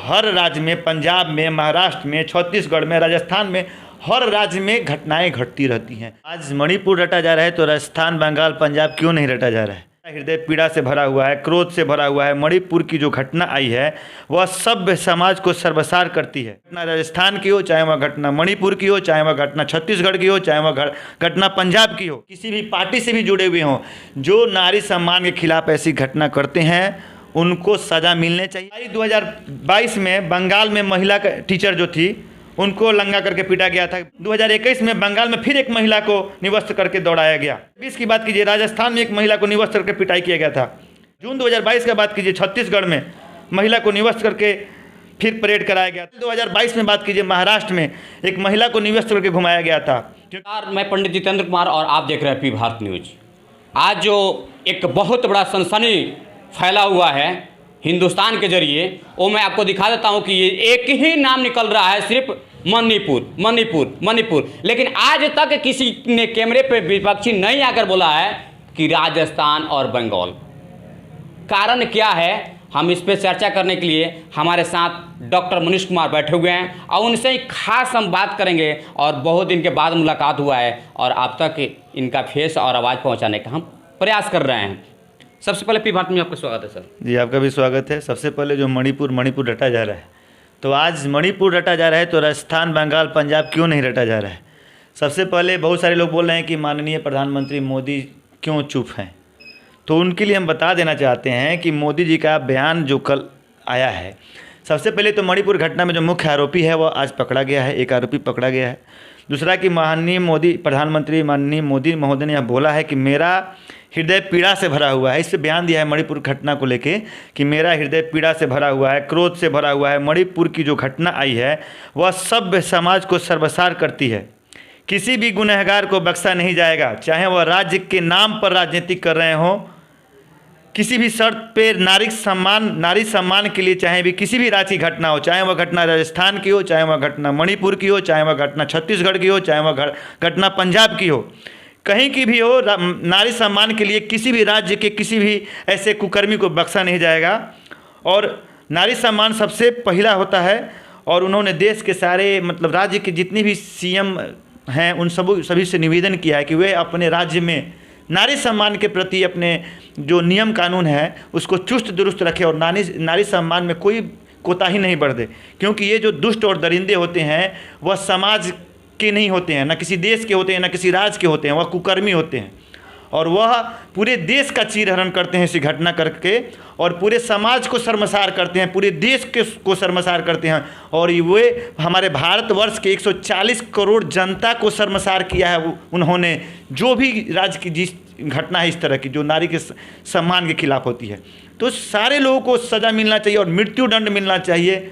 हर राज्य में, पंजाब में, महाराष्ट्र में, छत्तीसगढ़ में, राजस्थान में, हर राज्य में घटनाएं घटती रहती हैं। आज मणिपुर रटा जा रहा है तो राजस्थान, बंगाल, पंजाब क्यों नहीं रटा जा रहा है? हृदय पीड़ा से भरा हुआ है, क्रोध से भरा हुआ है। मणिपुर की जो घटना आई है वह सभ्य समाज को सर्वसार करती है। घटना राजस्थान की हो, चाहे वह घटना मणिपुर की हो, चाहे वह घटना छत्तीसगढ़ की हो, चाहे वह घटना पंजाब की हो, किसी भी पार्टी से भी जुड़े हुए हों, जो नारी सम्मान के खिलाफ ऐसी घटना करते हैं उनको सजा मिलने चाहिए। 2022 में बंगाल में महिला टीचर जो थी उनको लंगा करके पीटा गया था। 2021 में बंगाल में फिर एक महिला को निवस्त्र करके दौड़ाया गया। 20 की बात कीजिए, राजस्थान में एक महिला को निवस्त्र करके पिटाई किया गया था। जून 2022 की बात कीजिए, छत्तीसगढ़ में महिला को निवस्त्र करके फिर परेड कराया गया। 2022 में बात कीजिए, महाराष्ट्र में एक महिला को निवस्त्र करके घुमाया गया था। मैं पंडित जितेंद्र कुमार और आप देख रहे हैं पी भारत न्यूज। आज जो एक बहुत बड़ा सनसनी फैला हुआ है हिंदुस्तान के जरिए, वो मैं आपको दिखा देता हूं कि ये एक ही नाम निकल रहा है, सिर्फ मणिपुर मणिपुर मणिपुर। लेकिन आज तक किसी ने कैमरे पे विपक्षी नहीं आकर बोला है कि राजस्थान और बंगाल। कारण क्या है, हम इस पे चर्चा करने के लिए हमारे साथ डॉक्टर मनीष कुमार बैठे हुए हैं और उनसे ही खास हम बात करेंगे। और बहुत दिन के बाद मुलाकात हुआ है और आप तक इनका फेस और आवाज़ पहुँचाने का हम प्रयास कर रहे हैं। सबसे पहले पी भारत में आपका स्वागत है सर। जी, आपका भी स्वागत है। सबसे पहले जो मणिपुर रटा जा रहा है, तो आज मणिपुर रटा जा रहा है तो राजस्थान, बंगाल, पंजाब क्यों नहीं रटा जा रहा है? सबसे पहले बहुत सारे लोग बोल रहे हैं कि माननीय प्रधानमंत्री मोदी क्यों चुप हैं, तो उनके लिए हम बता देना चाहते हैं कि मोदी जी का बयान जो कल आया है, सबसे पहले तो मणिपुर घटना में जो मुख्य आरोपी है वो आज पकड़ा गया है, एक आरोपी पकड़ा गया है। दूसरा कि माननीय प्रधानमंत्री माननीय मोदी महोदय ने यह बोला है कि मेरा हृदय पीड़ा से भरा हुआ है। इससे बयान दिया है मणिपुर घटना को लेके कि मेरा हृदय पीड़ा से भरा हुआ है, क्रोध से भरा हुआ है। मणिपुर की जो घटना आई है वह सभ्य समाज को सर्वसार करती है। किसी भी गुनहगार को बख्शा नहीं जाएगा, चाहे वह राज्य के नाम पर राजनीति कर रहे हों, किसी भी शर्त पे नारी सम्मान के लिए, चाहे भी किसी भी राज्य की घटना हो, चाहे वह घटना राजस्थान की हो, चाहे वह घटना मणिपुर की हो, चाहे वह घटना छत्तीसगढ़ की हो, चाहे वह घटना पंजाब की हो, कहीं की भी हो, नारी सम्मान के लिए किसी भी राज्य के किसी भी ऐसे कुकर्मी को बख्शा नहीं जाएगा। और नारी सम्मान सबसे पहला होता है। और उन्होंने देश के सारे राज्य के जितने भी सीएम हैं उन सभी से निवेदन किया है कि वे अपने राज्य में नारी सम्मान के प्रति अपने जो नियम कानून है उसको चुस्त दुरुस्त रखें और नारी सम्मान में कोई कोताही नहीं बढ़ दे, क्योंकि ये जो दुष्ट और दरिंदे होते हैं वह समाज के नहीं होते हैं, ना किसी देश के होते हैं, ना किसी राज्य के होते हैं, वह कुकर्मी होते हैं और वह पूरे देश का चीरहरण करते हैं ऐसी घटना करके और पूरे समाज को शर्मसार करते हैं, पूरे देश को शर्मसार करते हैं। और वे हमारे भारतवर्ष के 140 करोड़ जनता को शर्मसार किया है उन्होंने, जो भी राज्य की जिस घटना है इस तरह की जो नारी के सम्मान के खिलाफ होती है, तो सारे लोगों को सज़ा मिलना चाहिए और मृत्यु दंड मिलना चाहिए,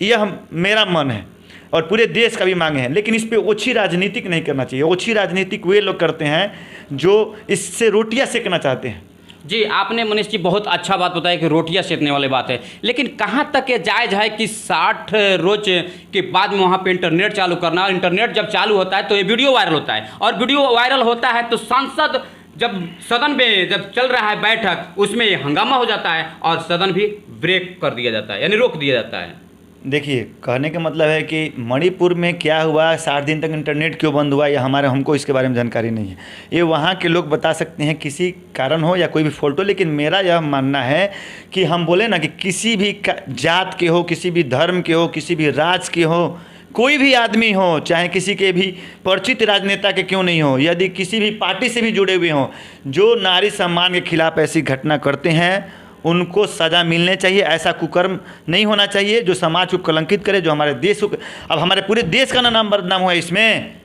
यह मेरा मन है और पूरे देश का भी मांग है। लेकिन इस पे ओछी राजनीतिक नहीं करना चाहिए। ओछी राजनीतिक वे लोग करते हैं जो इससे रोटियां सेकना चाहते हैं। जी, आपने मनीष जी बहुत अच्छा बात बताया कि रोटियां सेकने वाली बात है, लेकिन कहाँ तक ये जायज़ है कि 60 रोज के बाद में वहाँ पे इंटरनेट चालू करना? इंटरनेट जब चालू होता है तो ये वीडियो वायरल होता है और वीडियो वायरल होता है तो सांसद जब सदन में जब चल रहा है बैठक उसमें हंगामा हो जाता है और सदन भी ब्रेक कर दिया जाता है, यानी रोक दिया जाता है। देखिए, कहने का मतलब है कि मणिपुर में क्या हुआ, 60 दिन तक इंटरनेट क्यों बंद हुआ, या हमको इसके बारे में जानकारी नहीं है। ये वहाँ के लोग बता सकते हैं, किसी कारण हो या कोई भी फॉल्ट हो। लेकिन मेरा यह मानना है कि हम बोले ना कि किसी भी जात के हो, किसी भी धर्म के हो, किसी भी राज्य के हो, कोई भी आदमी हो, चाहे किसी के भी परिचित राजनेता के क्यों नहीं हो, यदि किसी भी पार्टी से भी जुड़े हुए हों, जो नारी सम्मान के खिलाफ ऐसी घटना करते हैं उनको सज़ा मिलने चाहिए। ऐसा कुकर्म नहीं होना चाहिए जो समाज को कलंकित करे, जो हमारे देश को, अब हमारे पूरे देश का नाम बदनाम हुआ इसमें।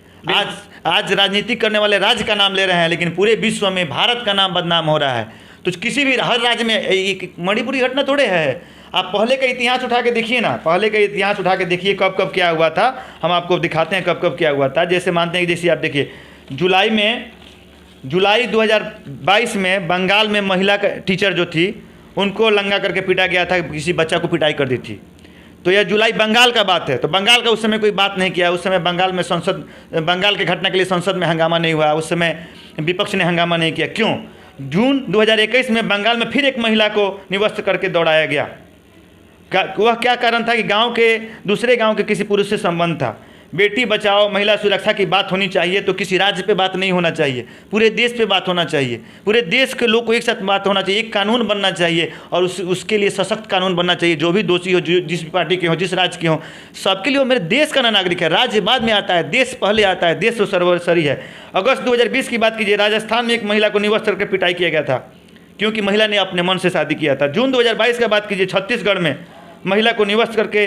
आज राजनीति करने वाले राज्य का नाम ले रहे हैं, लेकिन पूरे विश्व में भारत का नाम बदनाम हो रहा है। तो किसी भी हर राज्य में एक मणिपुरी घटना थोड़े है। आप पहले का इतिहास उठा के देखिए ना, पहले का इतिहास उठा के देखिए कब कब क्या हुआ था। हम आपको दिखाते हैं कब कब क्या हुआ था। जैसे मानते हैं कि जैसे आप देखिए जुलाई 2022 में बंगाल में महिला टीचर जो थी उनको लंगा करके पीटा गया था, किसी बच्चा को पिटाई कर दी थी। तो यह जुलाई बंगाल का बात है। तो बंगाल का उस समय कोई बात नहीं किया। उस समय बंगाल में बंगाल के घटना के लिए संसद में हंगामा नहीं हुआ। उस समय विपक्ष ने हंगामा नहीं किया। क्यों? जून 2021 में बंगाल में फिर एक महिला को निवस्त्र करके दौड़ाया गया। वह क्या कारण था कि गांव के दूसरे गांव के किसी पुरुष से संबंध था। बेटी बचाओ, महिला सुरक्षा की बात होनी चाहिए तो किसी राज्य पे बात नहीं होना चाहिए, पूरे देश पे बात होना चाहिए। पूरे देश के लोग को एक साथ बात होना चाहिए, एक कानून बनना चाहिए और उसके लिए सशक्त कानून बनना चाहिए। जो भी दोषी हो, जिस भी पार्टी के हो, जिस राज्य के हो, सबके लिए वो मेरे देश का नागरिक है। राज्य बाद में आता है, देश पहले आता है, देश तो सर्वोपरि है। अगस्त 2020 की बात कीजिए, राजस्थान में एक महिला को निवस्त्र करके पिटाई किया गया था क्योंकि महिला ने अपने मन से शादी किया था। जून 2022 का बात कीजिए, छत्तीसगढ़ में महिला को निवस्त्र करके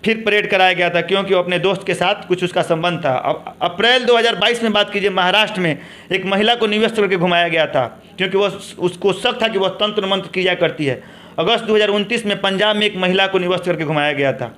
फिर परेड कराया गया था क्योंकि वो अपने दोस्त के साथ कुछ उसका संबंध था। अब अप्रैल 2022 में बात कीजिए, महाराष्ट्र में एक महिला को निवस्त्र करके घुमाया गया था क्योंकि वह उसको शक था कि वह तंत्र मंत्र किया करती है। अगस्त 2029 में पंजाब में एक महिला को निवस्त्र करके घुमाया गया था।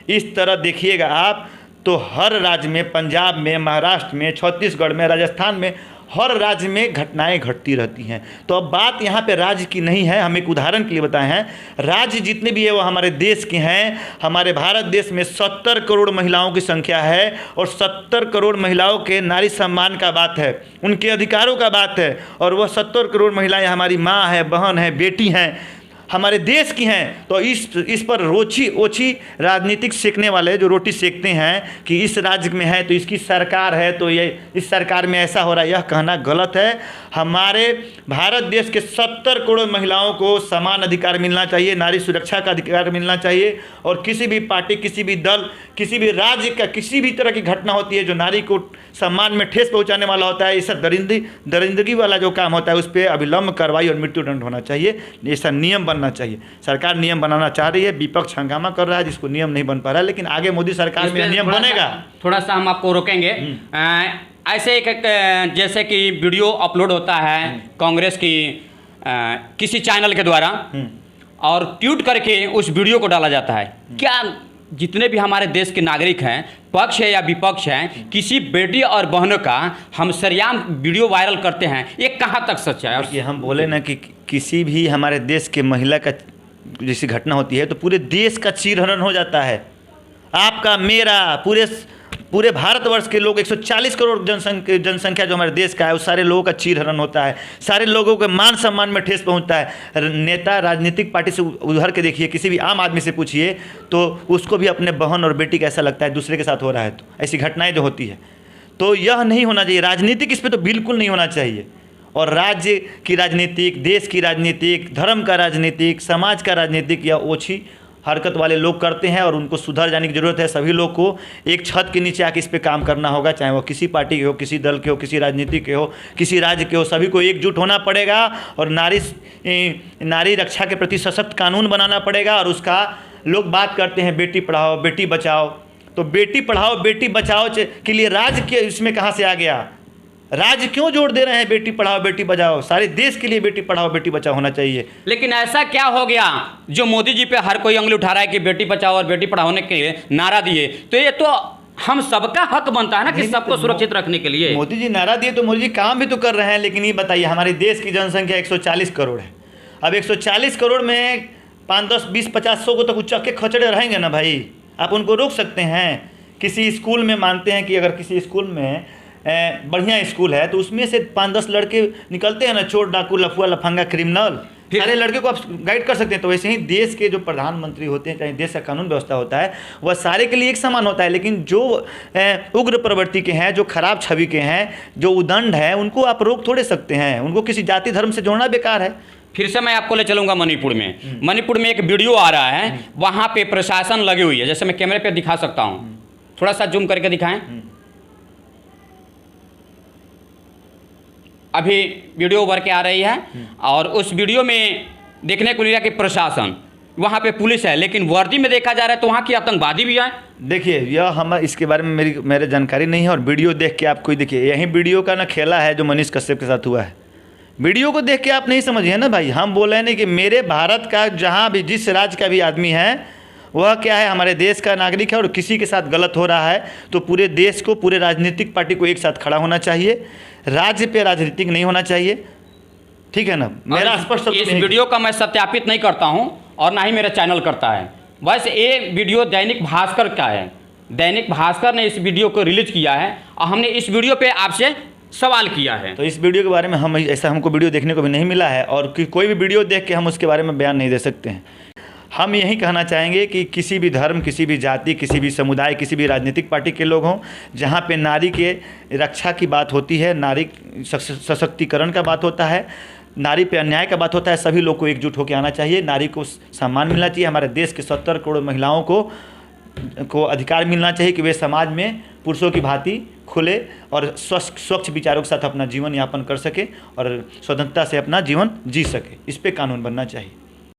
इस तरह देखिएगा आप तो हर राज्य में, पंजाब में, महाराष्ट्र में, छत्तीसगढ़ में, राजस्थान में, हर राज्य में घटनाएं घटती रहती हैं। तो अब बात यहाँ पे राज्य की नहीं है, हम एक उदाहरण के लिए बताए हैं। राज्य जितने भी है वो हमारे देश के हैं। हमारे भारत देश में 70 करोड़ महिलाओं की संख्या है और 70 करोड़ महिलाओं के नारी सम्मान का बात है, उनके अधिकारों का बात है। और वह 70 करोड़ महिलाएं हमारी माँ है, बहन है, बेटी हैं, हमारे देश की हैं। तो इस पर ओछी राजनीतिक सेकने वाले जो रोटी सेकते हैं कि इस राज्य में है तो इसकी सरकार है तो ये इस सरकार में ऐसा हो रहा है, यह कहना गलत है। हमारे भारत देश के 70 करोड़ महिलाओं को समान अधिकार मिलना चाहिए, नारी सुरक्षा का अधिकार मिलना चाहिए। और किसी भी पार्टी, किसी भी दल, किसी भी राज्य का किसी भी तरह की घटना होती है जो नारी को सम्मान में ठेस पहुंचाने वाला होता है, ऐसा दरिंदगी वाला जो काम होता है, उस पर अविलंब कार्रवाई और मृत्युदंड होना चाहिए। ऐसा नियम बनना चाहिए। सरकार नियम बनाना चाह रही है, विपक्ष हंगामा कर रहा है जिसको नियम नहीं बन पा रहा है, लेकिन आगे मोदी सरकार में नियम बनेगा। थोड़ा सा हम आपको रोकेंगे। ऐसे एक जैसे कि वीडियो अपलोड होता है कांग्रेस की किसी चैनल के द्वारा और ट्वीट करके उस वीडियो को डाला जाता है। क्या जितने भी हमारे देश के नागरिक हैं, पक्ष है या विपक्ष हैं, किसी बेटी और बहनों का हम सरेआम वीडियो वायरल करते हैं, ये कहाँ तक सच है? और ये हम बोले ना कि किसी भी हमारे देश के महिला का जैसी घटना होती है तो पूरे देश का चीरहरण हो जाता है। आपका, मेरा, पूरे भारतवर्ष के लोग 140 करोड़ जनसंख्या जो हमारे देश का है, उस सारे लोगों का चीरहरण होता है। सारे लोगों के मान सम्मान में ठेस पहुंचता है। नेता राजनीतिक पार्टी से उधर के देखिए, किसी भी आम आदमी से पूछिए तो उसको भी अपने बहन और बेटी का ऐसा लगता है दूसरे के साथ हो रहा है। तो ऐसी घटनाएं जो होती है तो यह नहीं होना चाहिए। राजनीतिक इस पर तो बिल्कुल नहीं होना चाहिए। और राज्य की राजनीतिक, देश की राजनीतिक, धर्म का राजनीतिक, समाज का राजनीतिक या ओछी हरकत वाले लोग करते हैं और उनको सुधर जाने की ज़रूरत है। सभी लोग को एक छत के नीचे आके इस पे काम करना होगा, चाहे वो किसी पार्टी के हो, किसी दल के हो, किसी राजनीति के हो, किसी राज्य के हो। सभी को एकजुट होना पड़ेगा और नारी रक्षा के प्रति सशक्त कानून बनाना पड़ेगा। और उसका लोग बात करते हैं बेटी पढ़ाओ बेटी बचाओ, तो बेटी पढ़ाओ बेटी बचाओ के लिए राज्य के इसमें कहाँ से आ गया? राज्य क्यों जोड़ दे रहे हैं बेटी पढ़ाओ बेटी बचाओ? सारे देश के लिए बेटी पढ़ाओ बेटी बचाओ होना चाहिए। लेकिन ऐसा क्या हो गया जो मोदी जी पे हर कोई उंगली उठा रहा है कि बेटी बचाओ और बेटी पढ़ाओ के लिए नारा दिए? तो ये तो हम सबका हक बनता है ना कि सबको सुरक्षित रखने के लिए। मोदी जी नारा दिए तो मोदी जी काम भी तो कर रहे हैं। लेकिन ये बताइए, हमारे देश की जनसंख्या 140 करोड़ है। अब 140 करोड़ में 5, 10, 20, 50, 100 को तो उच्चके खचड़े रहेंगे ना भाई। आप उनको रोक सकते हैं? किसी स्कूल में मानते हैं कि अगर किसी स्कूल में बढ़िया स्कूल है तो उसमें से 5-10 लड़के निकलते हैं ना, चोर डाकू लफुआ लफंगा क्रिमिनल, सारे लड़के को आप गाइड कर सकते हैं। तो वैसे ही देश के जो प्रधानमंत्री होते हैं, चाहे देश का कानून व्यवस्था होता है, वह सारे के लिए एक समान होता है। लेकिन जो उग्र प्रवृत्ति के हैं, जो खराब छवि के हैं, जो उदंड हैं, उनको आप रोक थोड़े सकते हैं। उनको किसी जाति धर्म से जोड़ना बेकार है। फिर से मैं आपको ले चलूँगा मणिपुर में। मणिपुर में एक वीडियो आ रहा है, वहाँ पे प्रशासन लगी हुई है। जैसे मैं कैमरे पे दिखा सकता हूँ, थोड़ा सा जूम करके दिखाएं। अभी वीडियो उभर के आ रही है और उस वीडियो में देखने को मिला कि प्रशासन, वहाँ पे पुलिस है, लेकिन वर्दी में देखा जा रहा है तो वहाँ की आतंकवादी भी है। देखिए, यह हम इसके बारे में मेरे जानकारी नहीं है। और वीडियो देख के आप कोई देखिए, यही वीडियो का ना खेला है जो मनीष कश्यप के साथ हुआ है। वीडियो को देख के आप नहीं समझिए ना भाई। हम बोल रहे हैं कि मेरे भारत का जहाँ भी जिस राज्य का भी आदमी है वह क्या है, हमारे देश का नागरिक है। और किसी के साथ गलत हो रहा है तो पूरे देश को, पूरे राजनीतिक पार्टी को एक साथ खड़ा होना चाहिए। राज्य पे राजनीतिक नहीं होना चाहिए, ठीक है ना? मेरा स्पष्ट इस वीडियो का मैं सत्यापित नहीं करता हूं और ना ही मेरा चैनल करता है। बस ये वीडियो दैनिक भास्कर का है। दैनिक भास्कर ने इस वीडियो को रिलीज किया है और हमने इस वीडियो पे आपसे सवाल किया है। तो इस वीडियो के बारे में हमको वीडियो देखने को भी नहीं मिला है और कोई भी वीडियो देख के हम उसके बारे में बयान नहीं दे सकते हैं। हम यही कहना चाहेंगे कि किसी भी धर्म, किसी भी जाति, किसी भी समुदाय, किसी भी राजनीतिक पार्टी के लोग हों, जहाँ पे नारी के रक्षा की बात होती है, नारी सशक्तिकरण का बात होता है, नारी पे अन्याय का बात होता है, सभी लोग को एकजुट होकर आना चाहिए। नारी को सम्मान मिलना चाहिए। हमारे देश के 70 करोड़ महिलाओं को अधिकार मिलना चाहिए कि वे समाज में पुरुषों की भांति खुले और स्वच्छ विचारों के साथ अपना जीवन यापन कर सके और स्वतंत्रता से अपना जीवन जी सके। इस पे कानून बनना चाहिए।